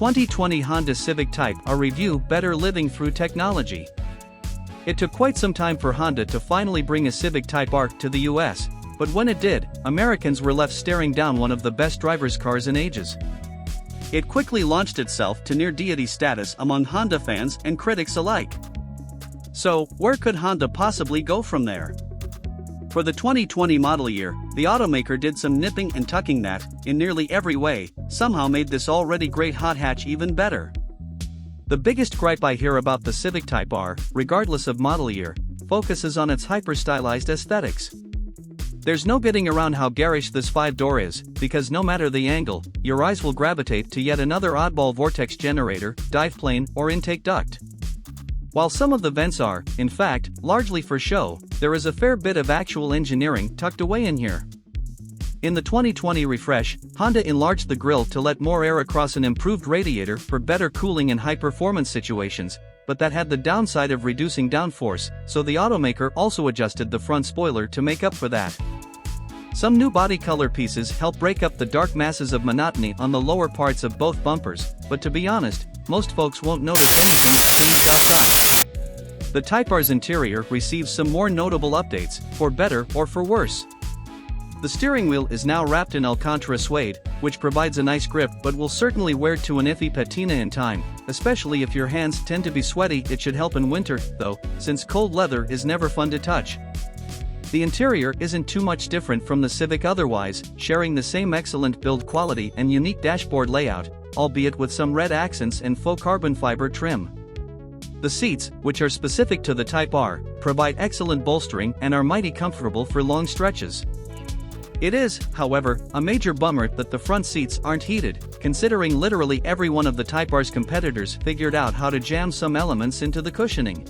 2020 Honda Civic Type R review: better living through technology. It took quite some time for Honda to finally bring a Civic Type R to the US, but when it did, Americans were left staring down one of the best driver's cars in ages. It quickly launched itself to near-deity status among Honda fans and critics alike. So, where could Honda possibly go from there? For the 2020 model year, the automaker did some nipping and tucking that, in nearly every way, somehow made this already great hot hatch even better. The biggest gripe I hear about the Civic Type R, regardless of model year, focuses on its hyper-stylized aesthetics. There's no getting around how garish this 5-door is, because no matter the angle, your eyes will gravitate to yet another oddball vortex generator, dive plane, or intake duct. While some of the vents are, in fact, largely for show, there is a fair bit of actual engineering tucked away in here. In the 2020 refresh, Honda enlarged the grille to let more air across an improved radiator for better cooling in high-performance situations, but that had the downside of reducing downforce, so the automaker also adjusted the front spoiler to make up for that. Some new body color pieces help break up the dark masses of monotony on the lower parts of both bumpers, but to be honest, most folks won't notice anything until you get outside. The Type R's interior receives some more notable updates, for better or for worse. The steering wheel is now wrapped in Alcantara suede, which provides a nice grip but will certainly wear to an iffy patina in time, especially if your hands tend to be sweaty. It should help in winter, though, since cold leather is never fun to touch. The interior isn't too much different from the Civic otherwise, sharing the same excellent build quality and unique dashboard layout, albeit with some red accents and faux carbon fiber trim. The seats, which are specific to the Type R, provide excellent bolstering and are mighty comfortable for long stretches. It is, however, a major bummer that the front seats aren't heated, considering literally every one of the Type R's competitors figured out how to jam some elements into the cushioning.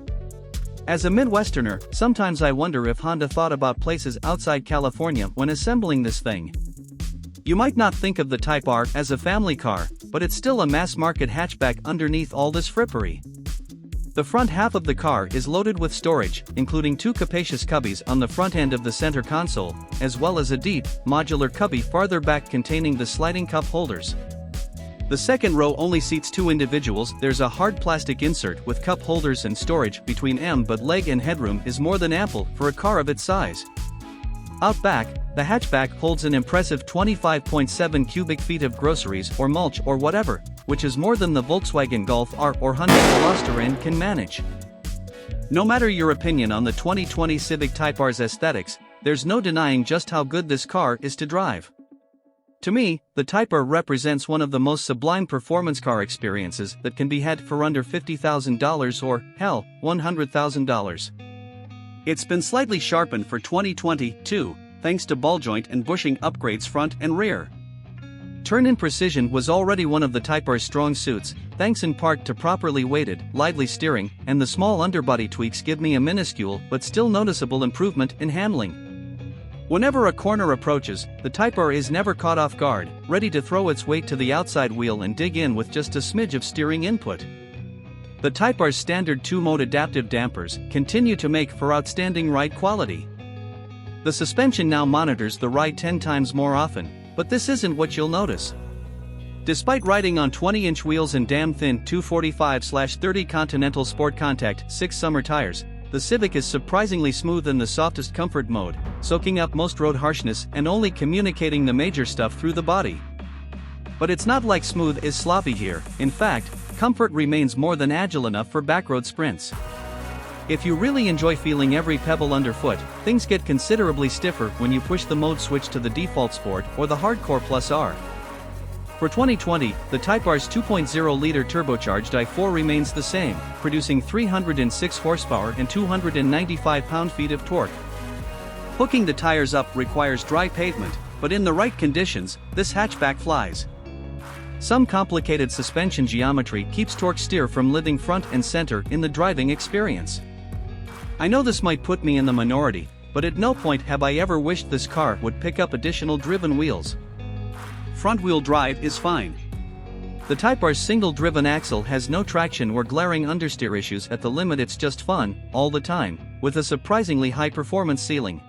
As a Midwesterner, sometimes I wonder if Honda thought about places outside California when assembling this thing. You might not think of the Type R as a family car, but it's still a mass-market hatchback underneath all this frippery. The front half of the car is loaded with storage, including 2 capacious cubbies on the front end of the center console, as well as a deep, modular cubby farther back containing the sliding cup holders. The second row only seats 2 individuals. There's a hard plastic insert with cup holders and storage between but leg and headroom is more than ample for a car of its size. Out back, the hatchback holds an impressive 25.7 cubic feet of groceries or mulch or whatever, which is more than the Volkswagen Golf R or Hyundai Veloster N can manage. No matter your opinion on the 2020 Civic Type R's aesthetics, there's no denying just how good this car is to drive. To me, the Type R represents one of the most sublime performance car experiences that can be had for under $50,000 or, hell, $100,000. It's been slightly sharpened for 2020, too, thanks to ball joint and bushing upgrades front and rear. Turn-in precision was already one of the Type R's strong suits, thanks in part to properly weighted, lively steering, and the small underbody tweaks give me a minuscule but still noticeable improvement in handling. Whenever a corner approaches, the Type R is never caught off guard, ready to throw its weight to the outside wheel and dig in with just a smidge of steering input. The Type R's standard 2-mode adaptive dampers continue to make for outstanding ride quality. The suspension now monitors the ride 10 times more often, but this isn't what you'll notice. Despite riding on 20-inch wheels and damn thin 245/30 Continental Sport Contact 6 summer tires, the Civic is surprisingly smooth in the softest comfort mode, soaking up most road harshness and only communicating the major stuff through the body. But it's not like smooth is sloppy here. In fact, comfort remains more than agile enough for backroad sprints. If you really enjoy feeling every pebble underfoot, things get considerably stiffer when you push the mode switch to the default Sport or the Hardcore Plus R. For 2020, the Type R's 2.0-liter turbocharged i4 remains the same, producing 306 horsepower and 295 pound-feet of torque. Hooking the tires up requires dry pavement, but in the right conditions, this hatchback flies. Some complicated suspension geometry keeps torque steer from living front and center in the driving experience. I know this might put me in the minority, but at no point have I ever wished this car would pick up additional driven wheels. Front-wheel drive is fine. The Type R's single-driven axle has no traction or glaring understeer issues at the limit. It's just fun, all the time, with a surprisingly high performance ceiling.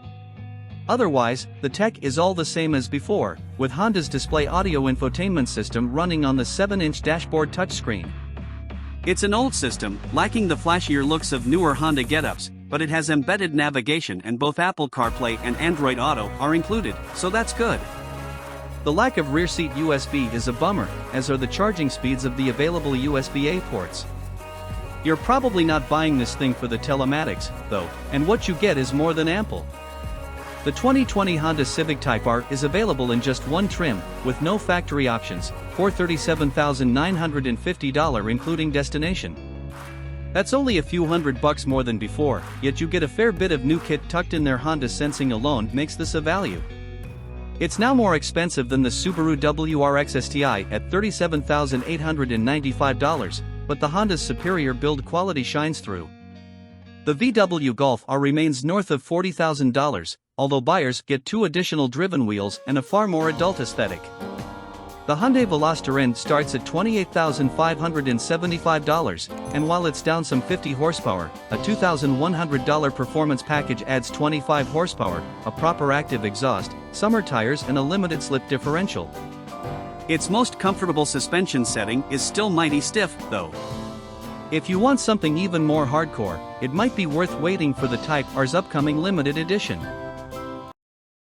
Otherwise, the tech is all the same as before, with Honda's display audio infotainment system running on the 7-inch dashboard touchscreen. It's an old system, lacking the flashier looks of newer Honda get-ups, but it has embedded navigation and both Apple CarPlay and Android Auto are included, so that's good. The lack of rear seat USB is a bummer, as are the charging speeds of the available USB-A ports. You're probably not buying this thing for the telematics, though, and what you get is more than ample. The 2020 Honda Civic Type R is available in just one trim, with no factory options, for $37,950 including destination. That's only a few $100 more than before, yet you get a fair bit of new kit tucked in there. Honda sensing alone makes this a value. It's now more expensive than the Subaru WRX STI at $37,895, but the Honda's superior build quality shines through. The VW Golf R remains north of $40,000, although buyers get 2 additional driven wheels and a far more adult aesthetic. The Hyundai Veloster N starts at $28,575, and while it's down some 50 horsepower, a $2,100 performance package adds 25 horsepower, a proper active exhaust, summer tires and a limited slip differential. Its most comfortable suspension setting is still mighty stiff, though. If you want something even more hardcore, it might be worth waiting for the Type R's upcoming limited edition.